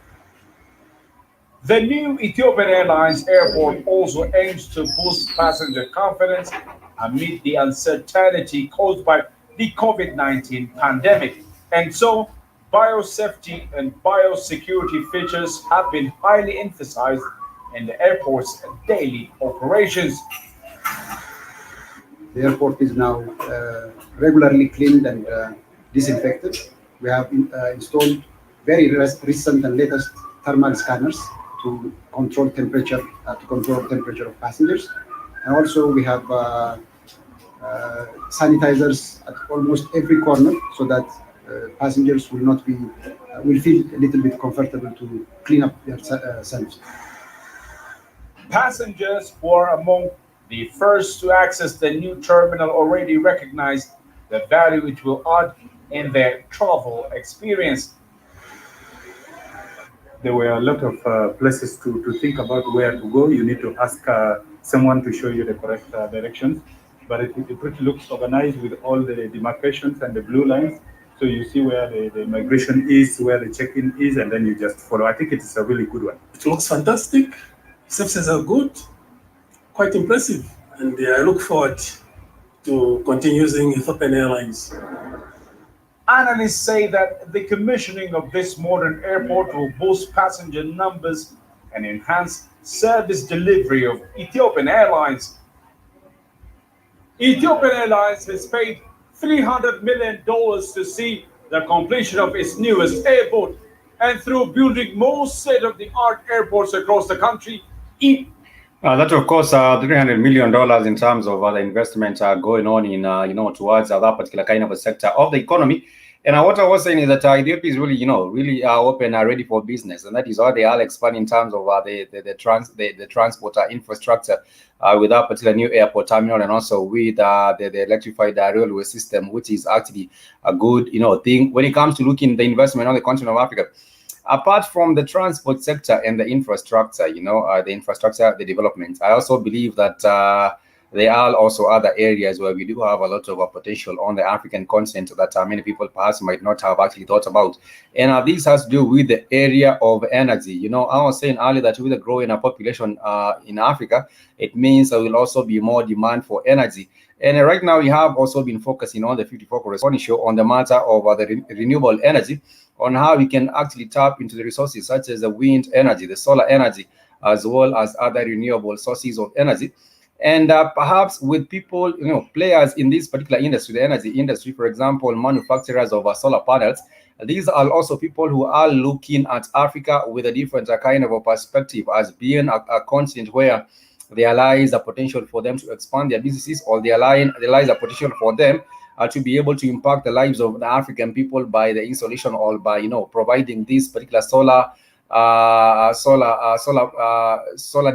The new Ethiopian Airlines airport also aims to boost passenger confidence amid the uncertainty caused by the COVID-19 pandemic. And so, biosafety and biosecurity features have been highly emphasized in the airport's daily operations. The airport is now regularly cleaned and disinfected. We have installed very recent and latest thermal scanners to control temperature of passengers, and also we have sanitizers at almost every corner so that passengers will feel a little bit comfortable to clean up themselves. Passengers who are among the first to access the new terminal already recognize the value it will add in their travel experience. There were a lot of places to think about where to go. You need to ask someone to show you the correct directions. But it looks organized with all the demarcations and the blue lines. So you see where the migration is, where the check-in is, and then you just follow. I think it is a really good one. It looks fantastic. Services are good, quite impressive. And I look forward to continue using Ethiopian Airlines. Analysts say that the commissioning of this modern airport will boost passenger numbers and enhance service delivery of Ethiopian Airlines. Ethiopian Airlines has paid $300 million to see the completion of its newest airport, and through building more state-of-the-art airports across the country, that of course, $300 million in terms of the investments are going on in towards that particular kind of a sector of the economy. And what I was saying is that Ethiopia is really open and ready for business, and that is why they are expanding in terms of the transport infrastructure with that particular new airport terminal, and also with the electrified railway system, which is actually a good thing when it comes to looking the investment on the continent of Africa. Apart from the transport sector and the infrastructure, the development, I also believe that there are also other areas where we do have a lot of potential on the African continent that many people perhaps might not have actually thought about. And this has to do with the area of energy. I was saying earlier that with the growing population in Africa, it means there will also be more demand for energy. And right now we have also been focusing on the 54 corresponding show on the matter of the renewable energy, on how we can actually tap into the resources such as the wind energy, the solar energy, as well as other renewable sources of energy. And perhaps with people, players in this particular industry, the energy industry, for example, manufacturers of solar panels, these are also people who are looking at Africa with a different kind of a perspective as being a continent where there lies a potential for them to expand their businesses, or there lies a potential for them to be able to impact the lives of the African people by the installation or by providing these particular solar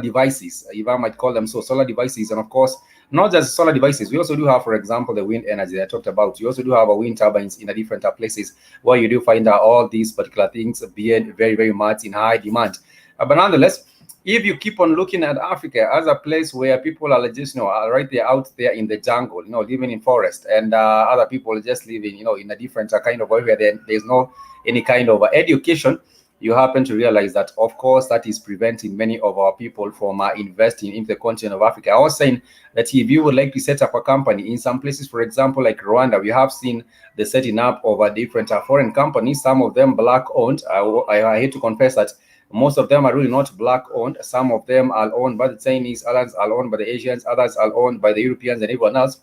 devices, if I might call them so, solar devices. And of course, not just solar devices, we also do have, for example, the wind energy that I talked about. You also do have wind turbines in the different places where you do find all these particular things being very, very much in high demand. But nonetheless, if you keep on looking at Africa as a place where people are just, are right there out there in the jungle, living in forest, and other people just living, in a different kind of way where there's no any kind of education, you happen to realize that, of course, that is preventing many of our people from investing in the continent of Africa. I was saying that if you would like to set up a company in some places, for example, like Rwanda, we have seen the setting up of different foreign companies, some of them black-owned. I hate to confess that most of them are really not black-owned. Some of them are owned by the Chinese, others are owned by the Asians, others are owned by the Europeans and everyone else.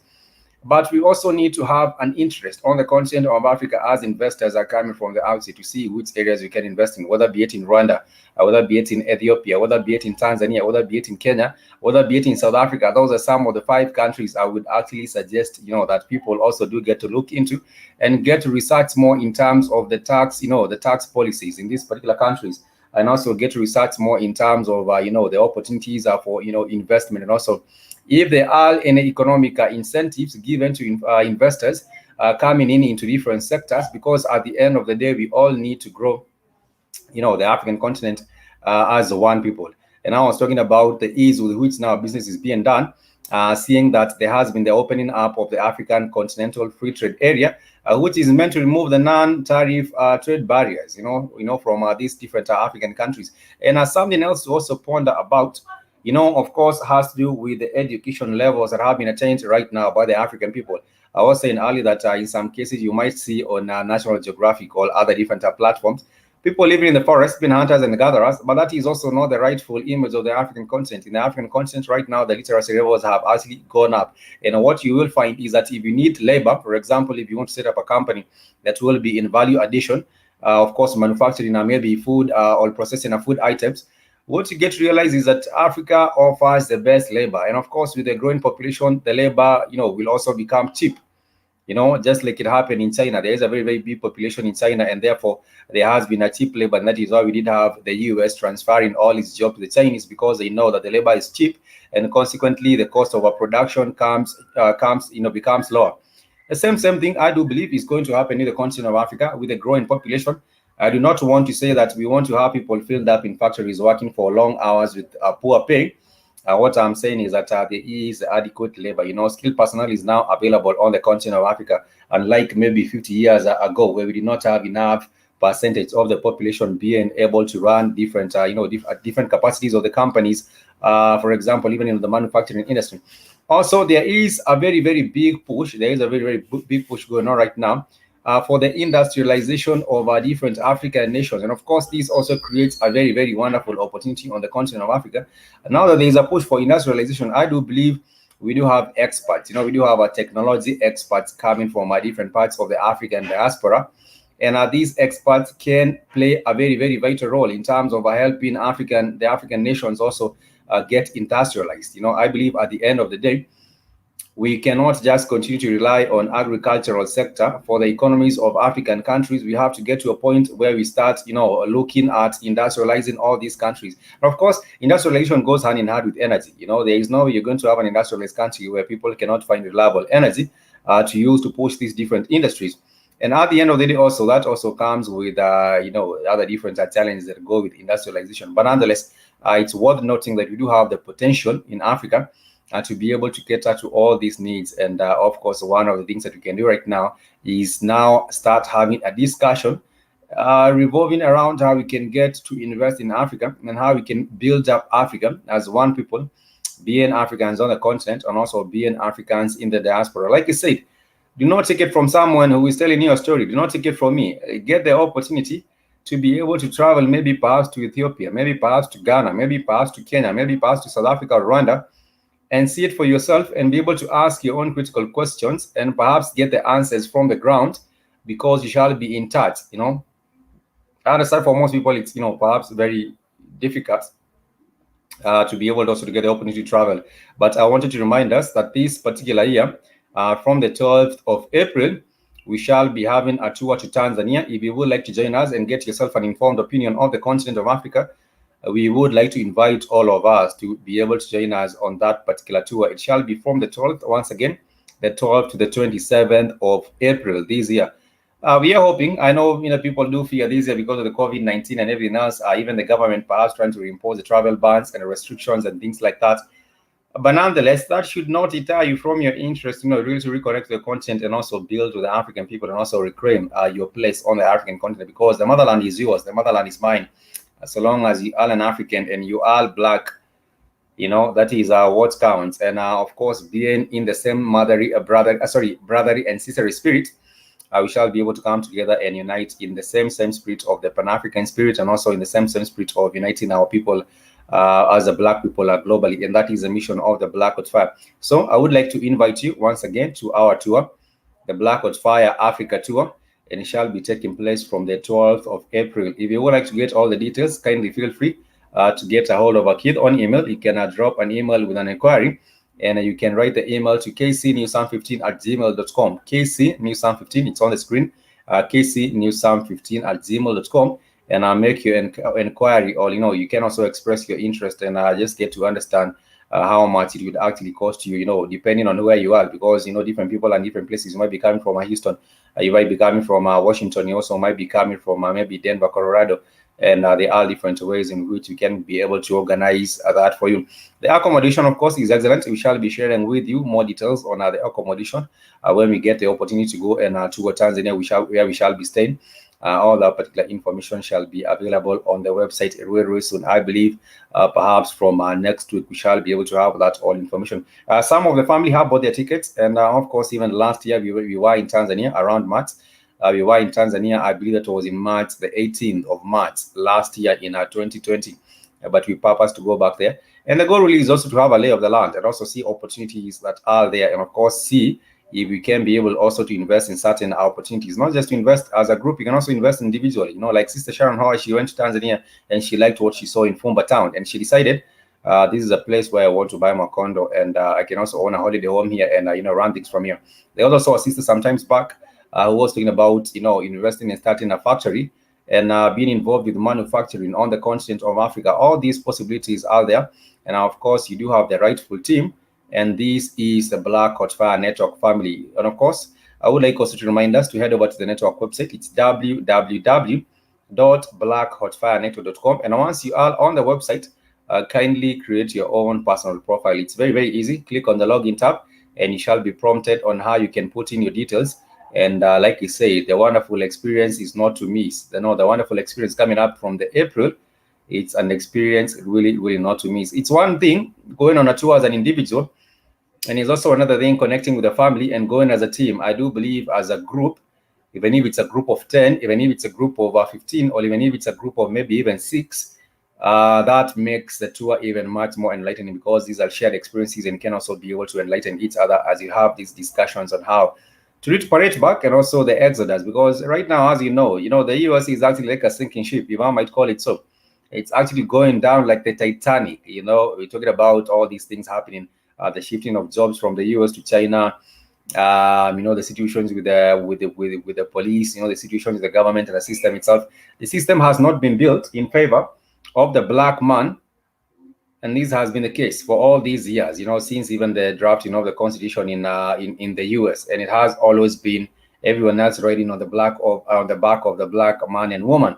But we also need to have an interest on the continent of Africa as investors are coming from the outside to see which areas we can invest in, whether be it in Rwanda, whether be it in Ethiopia, whether be it in Tanzania, whether be it in Kenya, whether be it in South Africa. Those are some of the 5 countries I would actually suggest, that people also do get to look into and get to research more in terms of the tax, the tax policies in these particular countries, and also get to research more in terms of, the opportunities for, investment, and also if there are any economic incentives given to investors coming into different sectors, because at the end of the day, we all need to grow, the African continent as one people. And I was talking about the ease with which now business is being done, seeing that there has been the opening up of the African Continental Free Trade Area, which is meant to remove the non-tariff trade barriers, from these different African countries. And something else to also ponder about, of course, has to do with the education levels that have been attained right now by the African people. I was saying earlier that in some cases you might see on National Geographic or other different platforms, people living in the forest, being hunters and gatherers, but that is also not the rightful image of the African continent. In the African continent right now, the literacy levels have actually gone up. And what you will find is that if you need labor, for example, if you want to set up a company that will be in value addition, of course, manufacturing maybe food or processing of food items, what you get to realize is that Africa offers the best labor. And of course, with the growing population, the labor, will also become cheap. Just like it happened in China. There is a very, very big population in China, and therefore there has been a cheap labor. And that is why we did have the US transferring all its jobs to the Chinese, because they know that the labor is cheap, and consequently the cost of our production becomes lower. The same thing I do believe is going to happen in the continent of Africa with a growing population. I do not want to say that we want to have people filled up in factories working for long hours with poor pay. What I'm saying is that there is adequate labor. Skilled personnel is now available on the continent of Africa, unlike maybe 50 years ago, where we did not have enough percentage of the population being able to run different, different capacities of the companies. For example, even in the manufacturing industry. Also, there is a very, very big push. There is a very, very big push going on right now for the industrialization of different African nations. And of course, this also creates a very, very wonderful opportunity on the continent of Africa. And now that there is a push for industrialization, I do believe we do have experts. We do have technology experts coming from different parts of the African diaspora. And these experts can play a very, very vital role in terms of helping the African nations also get industrialized. I believe at the end of the day, we cannot just continue to rely on agricultural sector for the economies of African countries. We have to get to a point where we start, looking at industrializing all these countries. And of course, industrialization goes hand in hand with energy. There is no way you're going to have an industrialized country where people cannot find reliable energy to use to push these different industries. And at the end of the day, also that also comes with other different challenges that go with industrialization. But nonetheless, it's worth noting that we do have the potential in Africa to be able to cater to all these needs. And of course, one of the things that we can do right now is now start having a discussion revolving around how we can get to invest in Africa and how we can build up Africa as one people, being Africans on the continent and also being Africans in the diaspora. Like I said, do not take it from someone who is telling you a story. Do not take it from me. Get the opportunity to be able to travel, maybe perhaps to Ethiopia, maybe perhaps to Ghana, maybe perhaps to Kenya, maybe perhaps to South Africa or Rwanda, and see it for yourself and be able to ask your own critical questions and perhaps get the answers from the ground, because you shall be in touch. I understand for most people it's perhaps very difficult to be able also to get the opportunity to travel. But I wanted to remind us that this particular year, from the 12th of April, we shall be having a tour to Tanzania. If you would like to join us and get yourself an informed opinion of the continent of Africa, we would like to invite all of us to be able to join us on that particular tour. It shall be from the 12th, once again, the 12th to the 27th of April this year. We are hoping, I know people do fear this year because of the COVID-19 and everything else, even the government perhaps trying to impose the travel bans and restrictions and things like that. But nonetheless, that should not deter you from your interest, really to reconnect to the continent and also build with the African people and also reclaim your place on the African continent, because the motherland is yours, the motherland is mine. So long as you are an African and you are black, that is what counts. And of course, being in the same brotherly and sisterly spirit, we shall be able to come together and unite in the same spirit of the Pan-African spirit, and also in the same spirit of uniting our people as a black people globally. And that is the mission of the Black Hot Fire. So I would like to invite you once again to our tour, the Black Hot Fire Africa Tour, and it shall be taking place from the 12th of April. If you would like to get all the details, kindly feel free to get a hold of a kid on email. You can drop an email with an inquiry, and you can write the email to kcnewsam15@gmail.com. kcnewsam15, it's on the screen, kcnewsam15@gmail.com, and I'll make your inquiry, or you can also express your interest and just get to understand how much it would actually cost you, depending on where you are, because different people and different places. You might be coming from Houston, you might be coming from Washington, you also might be coming from maybe Denver, Colorado, and there are different ways in which we can be able to organize that for you. The accommodation, of course, is excellent. We shall be sharing with you more details on the accommodation when we get the opportunity to go and tour Tanzania, where we shall be staying. All that particular information shall be available on the website very soon. I believe perhaps from next week we shall be able to have that all information. Some of the family have bought their tickets, and of course, even last year we were in Tanzania around March. We were in Tanzania, I believe that was in March, the 18th of March last year in 2020. But we purpose to go back there. And the goal really is also to have a lay of the land and also see opportunities that are there, and of course see if we can be able also to invest in certain opportunities, not just to invest as a group, you can also invest individually. Like Sister Sharon Howard, she went to Tanzania and she liked what she saw in Fumba town, and she decided this is a place where I want to buy my condo, and I can also own a holiday home here and run things from here. They also saw a sister sometimes back who was thinking about investing and starting a factory and being involved with manufacturing on the continent of Africa. All these possibilities are there, and of course you do have the rightful team, and this is the Black Hot Fire Network family. And of course, I would like also to remind us to head over to the network website. It's www.blackhotfirenetwork.com, and once you are on the website, kindly create your own personal profile. It's very easy. Click on the login tab and you shall be prompted on how you can put in your details. And like you say, the wonderful experience is not to miss. The wonderful experience coming up from the April, it's an experience really not to miss. It's one thing going on a tour as an individual, and it's also another thing connecting with the family and going as a team. I do believe as a group, even if it's a group of 10, even if it's a group of 15, or even if it's a group of maybe even 6, that makes the tour even much more enlightening, because these are shared experiences and can also be able to enlighten each other as you have these discussions on how to recuperate back, and also the exodus. Because right now, as you know, the US is actually like a sinking ship, if I might call it so. It's actually going down like the Titanic. We're talking about all these things happening, the shifting of jobs from the US to China, the situations with the police, the situations with the government and the system itself. The system has not been built in favor of the black man, and this has been the case for all these years, since even the drafting of the Constitution in the US, and it has always been everyone else riding on the back of the black man and woman.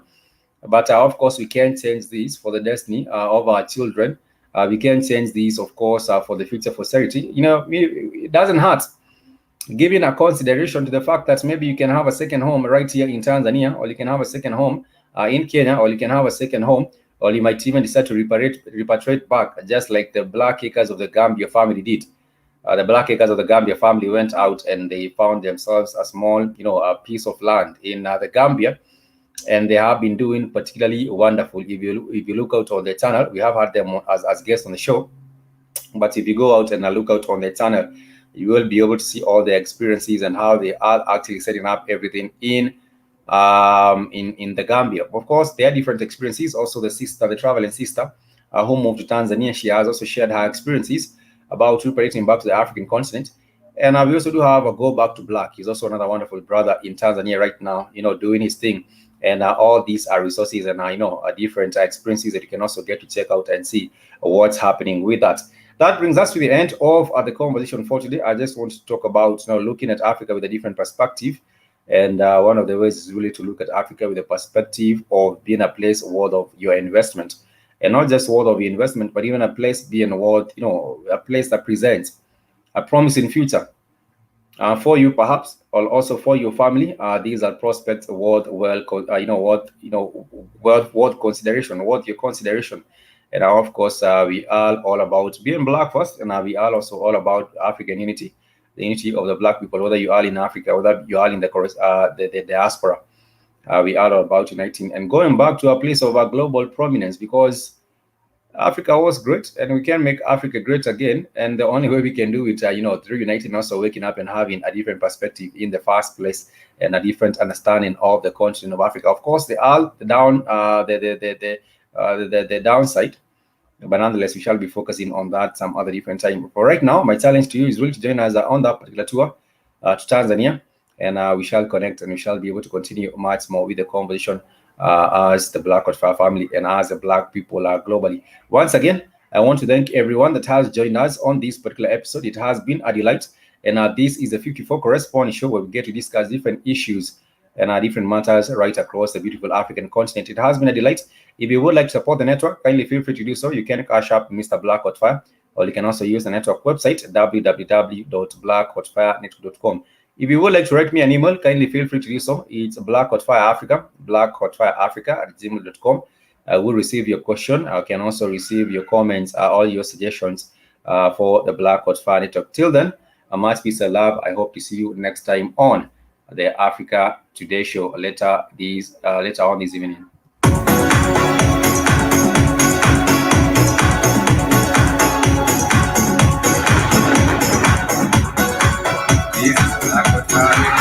But of course, we can't change this for the destiny of our children. We can't change this, of course, for the future posterity. It doesn't hurt giving a consideration to the fact that maybe you can have a second home right here in Tanzania, or you can have a second home in Kenya, or you can have a second home, or you might even decide to repatriate back, just like the Black Acres of the Gambia family did. The Black Acres of the Gambia family went out and they found themselves a small, a piece of land in the Gambia, and they have been doing particularly wonderful. If you look out on the channel, we have had them as guests on the show. But if you go out and look out on the channel, you will be able to see all the experiences and how they are actually setting up everything in the Gambia. Of course, there are different experiences. Also, the traveling sister who moved to Tanzania, she has also shared her experiences about recuperating back to the African continent. And we also do have a Go Back to Black. He's also another wonderful brother in Tanzania right now, doing his thing. And all these are resources and different experiences that you can also get to check out and see what's happening with that. That brings us to the end of the conversation for today. I just want to talk about looking at Africa with a different perspective. And one of the ways is really to look at Africa with the perspective of being a place worth of your investment. and not just worth of investment, but even a place being worth, a place that presents a promising future for you, perhaps, or also for your family. These are prospects worth worth consideration, worth your consideration. And of course, we are all about being Black first, and we are also all about African unity, the unity of the Black people, whether you are in Africa, whether you are in the diaspora. We are all about uniting and going back to a place of a global prominence, because Africa was great, and we can make Africa great again. And the only way we can do it, through uniting, also waking up and having a different perspective in the first place, and a different understanding of the continent of Africa. Of course, there are the downside, but nonetheless, we shall be focusing on that some other different time. For right now, my challenge to you is really to join us on that particular tour to Tanzania, and we shall connect, and we shall be able to continue much more with the conversation as the Black Hotfire family and as the Black people globally. Once again, I want to thank everyone that has joined us on this particular episode. It has been a delight, and this is the 54 Correspondent Show, where we get to discuss different issues and different matters right across the beautiful African continent. It has been a delight. If you would like to support the network, kindly feel free to do so. You can cash up Mr. Black Hotfire, or you can also use the network website, www.blackhotfirenetwork.com. If you would like to write me an email, kindly feel free to do so. It's blackhotfireafrica@gmail.com. I will receive your question. I can also receive your comments, all your suggestions for the Black Hotfire Network. Till then, much peace and love. I hope to see you next time on the Africa Today Show later on this evening. This is Black Hotfire Radio.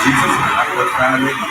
Jesus is Black Hotfire Radio.